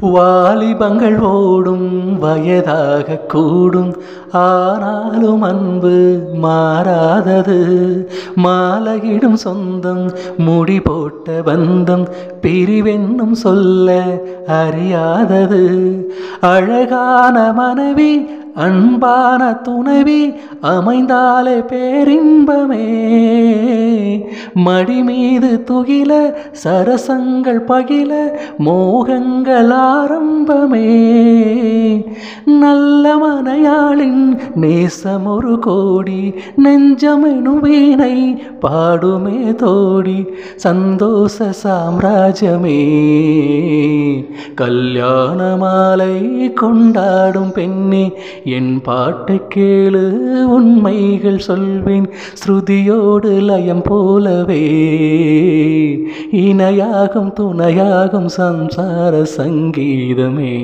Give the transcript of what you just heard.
வாலிபங்கள் ஓடும் வயதாக கூடும், ஆனாலும் அன்பு மாறாதது. மாலையிடும் சொந்தம், முடி போட்ட பந்தம், பிரிவென்னும் சொல்ல அறியாதது. அழகான மனைவி, அன்பான துணைவி அமைந்தாலே பேரின்பமே. மடி மீது துகில சரசங்கள் பகில மோகங்கள் ஆரம்பமே. நல்ல மனையாளின் நேசம் ஒரு கோடி, நெஞ்சமெனும் வீணை பாடுமே தோடி. சந்தோஷ சாம்ராஜ்யமே கல்யாண மாலை கொண்டாடும் பெண்ணே, என் பாட்டை கேளு உண்மைகள் சொல்வேன். ஸ்ருதியோடு லயம் போலவே இணையாகும் துணையாகும் சம்சார சங்கீதமே.